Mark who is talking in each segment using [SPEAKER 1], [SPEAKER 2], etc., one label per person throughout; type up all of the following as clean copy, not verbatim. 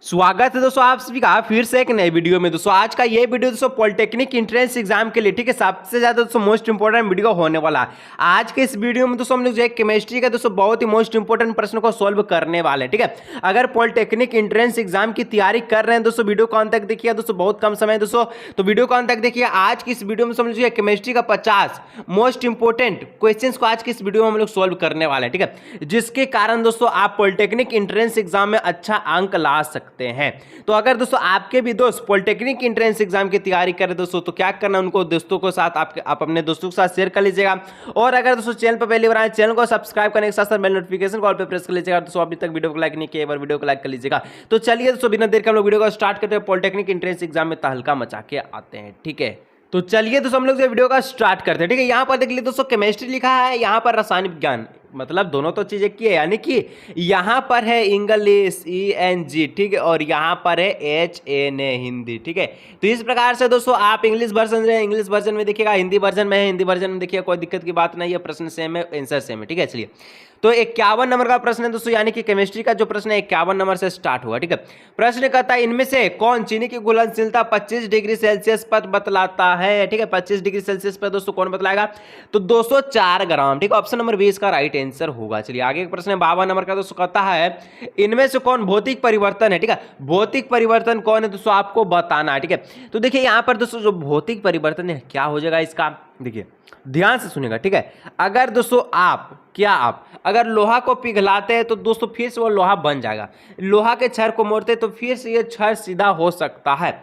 [SPEAKER 1] स्वागत है दोस्तों आप सभी का फिर से एक नए वीडियो में। दोस्तों आज का ये वीडियो दोस्तों पॉलिटेक्निक एंट्रेंस एग्जाम के लिए ठीक है सबसे ज्यादा दोस्तों मोस्ट इंपोर्टेंट वीडियो होने वाला है। आज के इस वीडियो में दोस्तों हम लोग जो है केमिस्ट्री का दोस्तों बहुत ही मोस्ट इंपोर्टेंट प्रश्न को सॉल्व करने वाले हैं। ठीक है, अगर पॉलिटेक्निक एंट्रेंस एग्जाम की तैयारी कर रहे हैं दोस्तों वीडियो को अंत तक देखिए। दोस्तों बहुत कम समय है दोस्तों, तो वीडियो को अंत तक देखिए। आज की इस वीडियो में समझ लीजिए केमिस्ट्री का 50 मोस्ट इंपोर्टेंट क्वेश्चंस को आज की इस वीडियो में हम लोग सॉल्व करने वाले हैं। ठीक है, जिसके कारण दोस्तों आप पॉलिटेक्निक एंट्रेंस एग्जाम में अच्छा अंक ला सकते हैं। तो अगर दोस्तों आपके भी दोस्त पॉलिटेक्निक एंट्रेंस एग्जाम की तैयारी करें दोस्तों, तो क्या करना, उनको दोस्तों के साथ आप अपने दोस्तों के साथ शेयर कर लीजिएगा। और अगर दोस्तों चैनल पर पहली बार आए, चैनल को सब्सक्राइब करने के साथ साथ बेल नोटिफिकेशन कॉल पे प्रेस कर लीजिएगा। दोस्तों अभी तक वीडियो को लाइक नहीं किया, एक बार वीडियो को लाइक कर लीजिएगा। तो चलिए दोस्तों बिना देर के हम लोग वीडियो को स्टार्ट करते हैं। पॉलिटेक्निक एंट्रेंस एग्जाम में तहलका मचा के आते हैं। ठीक है, तो चलिए दोस्तों हम लोग वीडियो का स्टार्ट करते हैं। ठीक है, यहाँ पर देख लीजिए दोस्तों केमिस्ट्री लिखा है, यहाँ पर रासायनिक विज्ञान, मतलब दोनों तो चीजें की है, यानी कि यहाँ पर है इंग्लिश ENG, ठीक है, और यहाँ पर है HNA हिंदी। ठीक है, तो इस प्रकार से दोस्तों आप इंग्लिश वर्जन है, इंग्लिश वर्जन में देखिएगा, हिंदी वर्जन में है, हिंदी वर्जन में देखिए, कोई दिक्कत की बात नहीं है, प्रश्न सेम है, आंसर सेम है। ठीक है, चलिए तो 51 नंबर का प्रश्न है दोस्तों, यानी कि केमिस्ट्री का जो प्रश्न है 51 नंबर से स्टार्ट हुआ। ठीक है, प्रश्न कहता है इनमें से कौन चीनी की घुलनशीलता 25 डिग्री सेल्सियस पर बतलाता है। ठीक है, 25 डिग्री सेल्सियस पर दोस्तों कौन बतलाएगा, तो 204 ग्राम। ठीक है, ऑप्शन नंबर 20 का राइट आंसर होगा। चलिए आगे का प्रश्न है 52 नंबर का दोस्तों, कहता है इनमें से कौन भौतिक परिवर्तन है। ठीक है, भौतिक परिवर्तन कौन है दोस्तों, आपको बताना है। ठीक है, तो देखिए यहाँ पर दोस्तों जो भौतिक परिवर्तन है क्या हो जाएगा इसका, देखिए ध्यान से सुनिएगा। ठीक है, अगर दोस्तों आप अगर लोहा को पिघलाते हैं तो दोस्तों फिर से वो लोहा बन जाएगा, लोहा के छड़ को मोड़ते तो फिर से ये छड़ सीधा हो सकता है।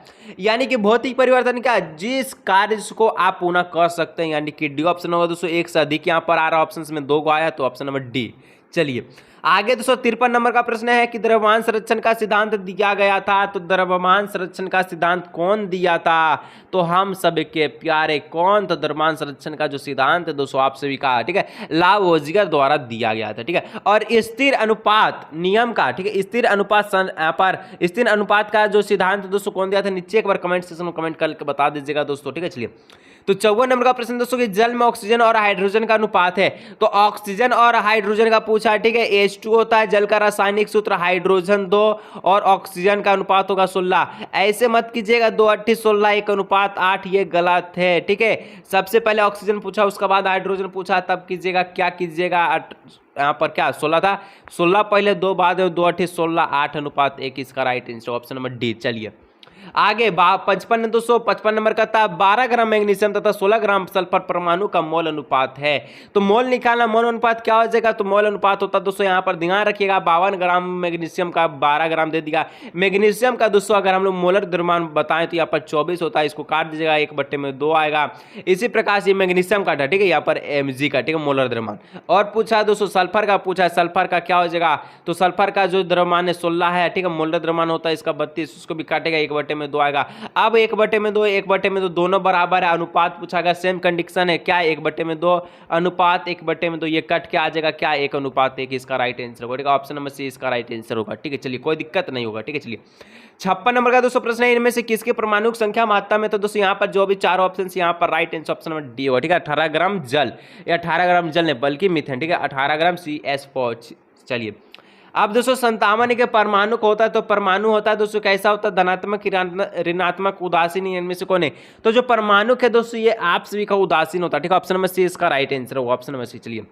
[SPEAKER 1] यानी कि भौतिक परिवर्तन क्या, जिस कार्य को आप पुनः कर सकते हैं, यानी कि डी ऑप्शन होगा दोस्तों। एक से अधिक यहाँ पर आ रहा ऑप्शन में 2 को आया, तो ऑप्शन नंबर डी। चलिए आगे दोस्तों 53 नंबर का प्रश्न है कि द्रव्यमान संरक्षण का सिद्धांत दिया गया था, तो द्रव्यमान संरक्षण का सिद्धांत कौन दिया था, तो हम सबके प्यारे कौन, तो द्रव्यमान संरक्षण का जो सिद्धांत है दोस्तों आप सभी का, ठीक है, लावोजिगर द्वारा दिया गया था। ठीक है, और स्थिर अनुपात नियम का, ठीक है, स्थिर अनुपात का जो सिद्धांत दोस्तों कौन दिया था, नीचे एक बार कमेंट सेक्शन में कमेंट करके बता दीजिएगा दोस्तों। ठीक है, चलिए तो 54 नंबर का प्रश्न दोस्तों कि जल में ऑक्सीजन और हाइड्रोजन का अनुपात है, तो ऑक्सीजन और हाइड्रोजन का पूछा है। ठीक है, H2 होता है जल का रासायनिक सूत्र, हाइड्रोजन 2 और ऑक्सीजन का अनुपात होगा 16। ऐसे मत कीजिएगा 2 8 16 1 अनुपात 8, ये गलत है। ठीक है, सबसे पहले ऑक्सीजन पूछा, उसके बाद हाइड्रोजन पूछा, तब कीजिएगा, क्या कीजिएगा, यहाँ पर क्या 16 था, 16 पहले 2 बाद 2 8 16 8 अनुपात 1, इसका right answer option number D. चलिए आगे 55 दोस्तों 55 नंबर का था 12 ग्राम मैग्नीशियम तथा 16 ग्राम सल्फर परमाणु का मोल अनुपात है, तो मोल निकालना, मोल अनुपात क्या हो जाएगा, तो मोल अनुपात होता है दोस्तों, यहाँ पर ध्यान रखिएगा 52 ग्राम मैग्नीशियम का 12 ग्राम दे दिया। मैग्नीशियम का दोस्तों अगर हम लोग मोलर द्रव्यमान बताएं तो यहाँ पर 24 होता है, इसको काट दीजिएगा, 1/2 आएगा। इसी प्रकार से मैग्नीशियम का था, ठीक है, यहाँ पर Mg का, ठीक है, मोलर द्रव्यमान। और पूछा दोस्तों सल्फर का, पूछा सल्फर का क्या हो जाएगा, तो सल्फर का जो द्रव्यमान है 16 है, ठीक है, मोलर द्रव्यमान होता है इसका 32, उसको भी काटेगा, 1/2 आएगा। अब 1/2 दोनों बराबर है, अनुपात पूछा गया, सेम कंडीशन है, क्या 1/2 अनुपात 1/2, ये कट के आ जाएगा क्या 1 अनुपात 1, इसका राइट आंसर होगा। ऑप्शन नंबर सी इसका राइट आंसर होगा। ठीक है, चलिए कोई दिक्कत नहीं होगा। ठीक है, चलिए 56 नंबर का दोस्तों प्रश्न है इनमें से किसके परमाणु संख्या मात्रा में, तो दोस्तों यहाँ पर जो भी 4 ऑप्शन यहाँ पर right answer option number D होगा। ठीक है, 18 ग्राम जल, या 18 ग्राम जल नहीं बल्कि मीथेन, ठीक है, 18 ग्राम CH4। चलिए अब दोस्तों 57 के परमाणु होता है, तो परमाणु होता है दोस्तों कैसा होता है, धनात्मक, ऋणात्मक, उदासीन, इनमें से कौन है, तो जो परमाणु है दोस्तों ये आप सभी का उदासीन होता है। ठीक है, ऑप्शन नंबर सी इसका राइट आंसर होगा, ऑप्शन नंबर सी। चलिए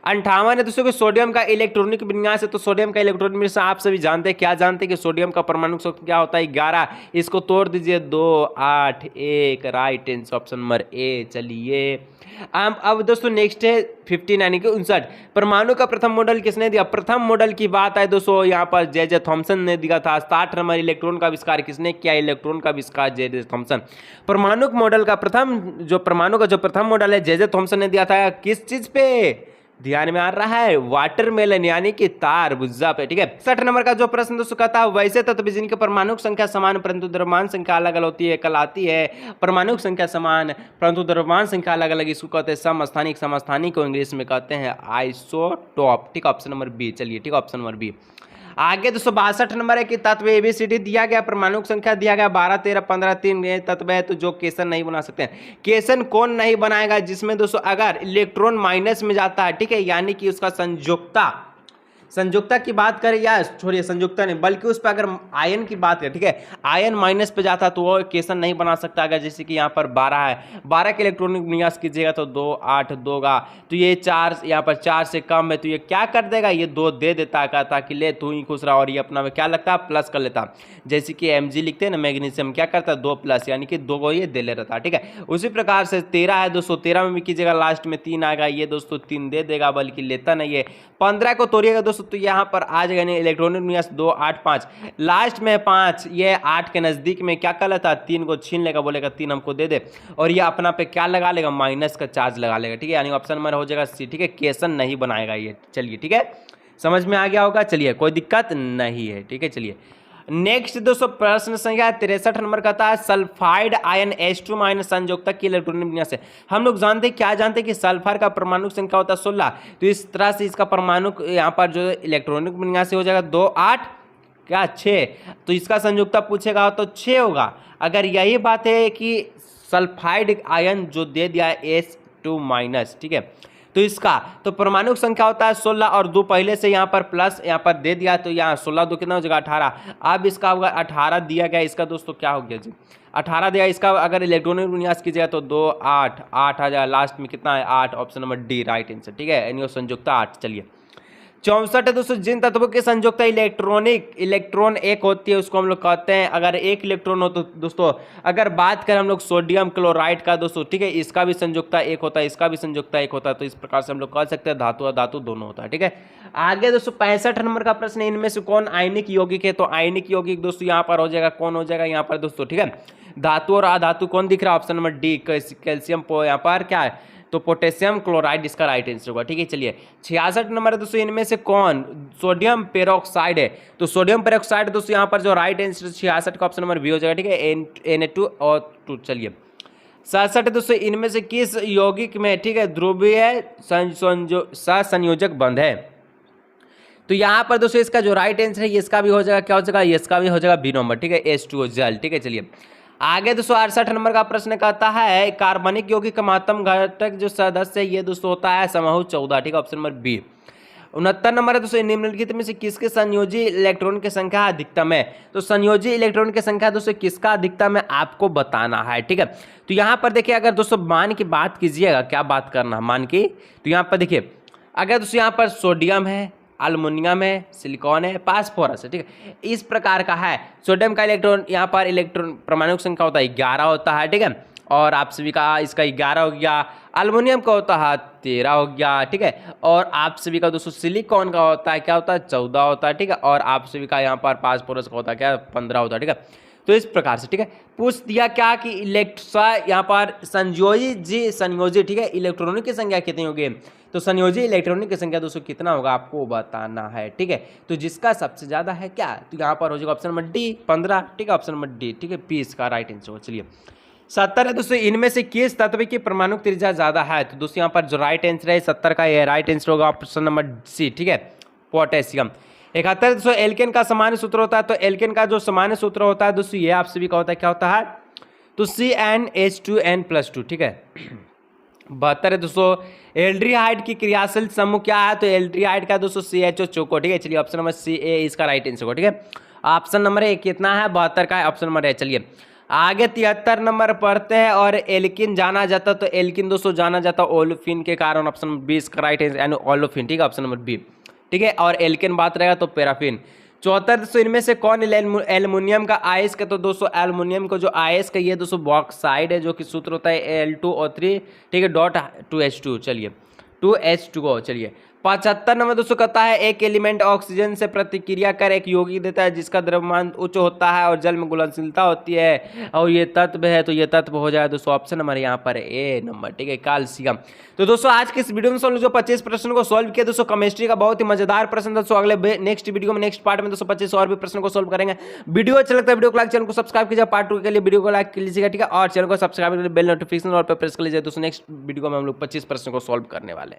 [SPEAKER 1] 58 है दोस्तों कि सोडियम का इलेक्ट्रॉनिक विन्यास है, तो सोडियम का इलेक्ट्रॉनिक विन्यास आप सभी जानते हैं, क्या जानते हैं कि सोडियम का परमाणु संख्या क्या होता है 11, इसको तोड़ दीजिए 2 8 1, right answer option number A. चलिए अब दोस्तों नेक्स्ट है 59 यानी कि 59, परमाणु का प्रथम मॉडल किसने दिया, प्रथम मॉडल की बात है दोस्तों यहाँ पर जे थॉमसन ने दिया था। 60 नंबर इलेक्ट्रॉन का आविष्कार किसने किया, इलेक्ट्रॉन का आविष्कार जे थॉमसन। परमाणु मॉडल का परमाणु का जो प्रथम मॉडल है जे थॉमसन ने दिया था, किस चीज पे ध्यान में आ रहा है, वाटरमेलन यानी कि तारबुज्जा पे। ठीक है, 60 नंबर का जो प्रश्न दोस्तों कहता है वैसे तत्व जिनकी परमाणु संख्या समान परंतु द्रव्यमान संख्या अलग अलग होती है कहलाती है, परमाणु संख्या समान परंतु द्रव्यमान संख्या अलग अलग, इसको कहते हैं समस्थानिक। समस्थानिक को इंग्लिश में कहते हैं आइसोटॉप। ठीक, ऑप्शन नंबर बी। चलिए ठीक, ऑप्शन नंबर बी। आगे 262 नंबर है कि तत्व ABCD दिया गया, परमाणु संख्या दिया गया 12 13 15 3 तत्व है, तो जो केसन नहीं बना सकते हैं, केसन कौन नहीं बनाएगा, जिसमें दोस्तों अगर इलेक्ट्रॉन माइनस में जाता है, ठीक है, यानी कि उसका संयोजकता संयुक्ता की बात करें या छोड़िए संयुक्ता नहीं, बल्कि उस पर अगर आयन की बात करें, ठीक है, आयन माइनस पे जाता तो वो इक्वेशन नहीं बना सकता। अगर जैसे कि यहाँ पर 12 है, 12 के इलेक्ट्रॉनिक विन्यास कीजिएगा तो 2 8 दोगा, तो ये 4 यहाँ पर 4 से कम है तो ये क्या कर देगा, ये 2 दे देता है, कहता कि ले तू ही खुश रहा, और ये अपना में क्या लगता है प्लस कर लेता। जैसे कि Mg लिखते हैं ना मैग्नीशियम, क्या करता है 2 प्लस, यानी कि 2 को ये दे ले रहता है, ठीक है। उसी प्रकार से 13 है दोस्तों, 13 में भी कीजिएगा लास्ट में 3 आएगा, ये दोस्तों 3 दे देगा, बल्कि लेता नहीं है। 15 को तोड़िएगा दोस्तों तो यहाँ पर आ जाएगा नहीं, इलेक्ट्रॉनिक विन्यास 2 8 5, लास्ट में 5, ये 8 के नजदीक में क्या कर लेता, 3 को छीन लेगा, बोलेगा 3 हमको दे दे, और ये अपना पे क्या लगा लेगा, माइनस का चार्ज लगा लेगा, ठीक है। यानी ऑप्शन नंबर हो जाएगा सी, ठीक है, केशन नहीं बनाएगा ये। चलिए ठीक है, समझ में आ गया होगा, चलिए कोई दिक्कत नहीं है, ठीक है। चलिए नेक्स्ट दोस्तों प्रश्न संख्या 63 नंबर का था, सल्फाइड आयन H2 माइनस संयोजकता की इलेक्ट्रॉनिक विन्यास है। हम लोग जानते हैं, क्या जानते हैं कि सल्फर का परमाणु संख्या होता है 16, तो इस तरह से इसका परमाणु यहाँ पर जो इलेक्ट्रॉनिक विन्यास हो जाएगा 2 8 क्या 6, तो इसका संयोजकता पूछेगा तो 6 होगा। अगर यही बात है कि सल्फाइड आयन जो दे दिया है H2 माइनस, ठीक है, तो इसका तो परमाणु संख्या होता है 16 और 2 पहले से यहाँ पर प्लस यहाँ पर दे दिया, तो यहाँ 16 2 कितना हो जाएगा 18। अब इसका होगा 18 दिया गया, इसका दोस्तों क्या हो गया जी 18 दिया, इसका अगर इलेक्ट्रॉनिक विन्यास कीजिएगा तो 2 8 8 आ जाएगा, लास्ट में कितना है 8, option number D right answer, ठीक है, यानी संयुक्ता 8। चलिए 64 है दोस्तों, जिन तत्वों की संयुक्ता इलेक्ट्रॉन एक होती है उसको हम लोग कहते हैं, अगर एक इलेक्ट्रॉन हो तो दोस्तों, अगर बात करें हम लोग सोडियम क्लोराइड का दोस्तों, ठीक है, इसका भी संयुक्ता एक होता है, इसका भी संयुक्ता एक होता है, तो इस प्रकार से हम लोग कह सकते हैं धातु और धातु दोनों होता है, ठीक है। आगे दोस्तों 65 नंबर का प्रश्न है, इनमें से कौन आयनिक यौगिक है, तो आयनिक यौगिक दोस्तों यहाँ पर हो जाएगा, कौन हो जाएगा यहाँ पर दोस्तों, ठीक है, धातु और अधातु कौन दिख रहा है, ऑप्शन नंबर डी कैल्शियम, यहाँ पर क्या है तो पोटेशियम क्लोराइड इसका राइट आंसर होगा, ठीक है। चलिए 66 नंबर है दोस्तों, इनमें से कौन सोडियम पेरोक्साइड है, तो सोडियम पेरोक्साइड दोस्तों यहाँ पर जो राइट आंसर 66 का ऑप्शन नंबर बी हो जाएगा, ठीक है, Na2 और 2। चलिए 67 दोस्तों, इनमें से किस यौगिक में, ठीक है, ध्रुवीय संयोजक बंध है, तो यहाँ पर दोस्तों इसका जो राइट आंसर है इसका भी हो जाएगा, क्या हो जाएगा, इसका भी हो जाएगा बी नंबर, ठीक है, H2O जल, ठीक है। चलिए आगे दोस्तों 68 नंबर का प्रश्न कहता है, कार्बनिक यौगिक का महत्तम घटक जो सदस्य है ये दोस्तों होता है समूह 14, ठीक है, ऑप्शन नंबर बी। 69 नंबर है दोस्तों, निम्नलिखित में से किसके संयोजी इलेक्ट्रॉन की संख्या अधिकतम है, तो संयोजी इलेक्ट्रॉन की संख्या दोस्तों किसका अधिकतम है आपको बताना है, ठीक है। तो यहाँ पर देखिए, अगर दोस्तों मान की बात कीजिएगा, क्या बात करना मान की, तो यहाँ पर देखिए अगर दोस्तों यहाँ पर सोडियम है, एल्युमिनियम है, सिलिकॉन है, फास्फोरस है, ठीक है, इस प्रकार का है। सोडियम का इलेक्ट्रॉन यहाँ पर इलेक्ट्रॉन परमाणु संख्या होता है 11 होता है, ठीक है, और आप सभी का इसका 11 हो गया, एल्युमिनियम का होता है 13 हो गया, ठीक है, और आप सभी का दोस्तों सिलिकॉन का होता है क्या होता है 14 होता है, ठीक है, और आप सभी का यहाँ पर फास्फोरस का होता है क्या 15 होता है, ठीक है। तो इस प्रकार से, ठीक है, पूछ दिया क्या कि यहाँ पर संयोजी, ठीक है, इलेक्ट्रॉनों की संख्या कितनी होगी, तो संयोजी इलेक्ट्रॉनिक की संख्या दोस्तों कितना होगा आपको बताना है, ठीक है। तो जिसका सबसे ज्यादा है क्या, तो यहाँ पर हो जाएगा ऑप्शन नंबर डी 15, ठीक है, ऑप्शन नंबर डी, ठीक है, पी इसका राइट आंसर होगा। चलिए 70 है दोस्तों, इनमें से किस तत्व की परमाणु त्रिज्या ज्यादा है, तो दोस्तों यहाँ पर जो राइट आंसर है 70 का ये राइट आंसर होगा ऑप्शन नंबर सी, ठीक है, पोटेशियम। 71 दोस्तों, एल्केन का सामान्य सूत्र होता है, तो एल्केन का जो सामान्य सूत्र होता है दोस्तों ये आप सभी का होता है, क्या होता है, तो CnH2n+2, ठीक है। 72 है दोस्तों, एल्डिहाइड की क्रियाशील समूह क्या है, तो एल्डिहाइड का दोस्तों CHO चौको, ठीक है। चलिए ऑप्शन नंबर सी ए इसका राइट आंसर होगा, ठीक है। ऑप्शन नंबर ए कितना है 72 का ऑप्शन नंबर ए। चलिए आगे 73 नंबर पढ़ते हैं, और एल्किन जाना जाता, तो एल्किन दोस्तों जाना जाता ओलोफिन के कारण, ऑप्शन नंबर 20 का राइट आंसर यानी ओलोफिन, ठीक है, ऑप्शन नंबर बी, ठीक है, और एल्केन बात रहेगा तो पैराफिन। 74 दोस्तों, इनमें से कौन एल्युमिनियम का आयस्क है, तो दोस्तों एल्युमिनियम का जो आयस्क है ये दोस्तों बॉक्साइड है, जो कि सूत्र होता है Al2O3, ठीक है, .2H2, चलिए 2H2O। चलिए 75 नंबर दोस्तों कहता है, एक एलिमेंट ऑक्सीजन से प्रतिक्रिया कर एक यौगिक देता है जिसका द्रव्यमान उच्च होता है और जल में घुलनशीलता होती है, और ये तत्व है, तो ये तत्व हो जाए दोस्तों ऑप्शन नंबर यहाँ पर ए नंबर, ठीक है, कैल्शियम। तो दोस्तों आज के इस वीडियो में जो 25 प्रश्न को सॉल्व किया दोस्तों, केमिस्ट्री का बहुत ही मजेदार प्रश्न दोस्तों, अगले नेक्स्ट वीडियो में नेक्स्ट पार्ट में दोस्तों 25 और भी प्रश्न को सॉल्व करेंगे। वीडियो अच्छा लगता है वीडियो को लाइक, चैनल को सब्सक्राइब कीजिए, पार्ट 2 के लिए वीडियो को लाइक कर लीजिएगा, ठीक है, और चैनल को सब्सक्राइब करके बेल नोटिफिकेशन और पे प्रेस कर लीजिए दोस्तों। नेक्स्ट वीडियो में हम लोग 25 प्रश्न को सॉल्व करने वाले हैं।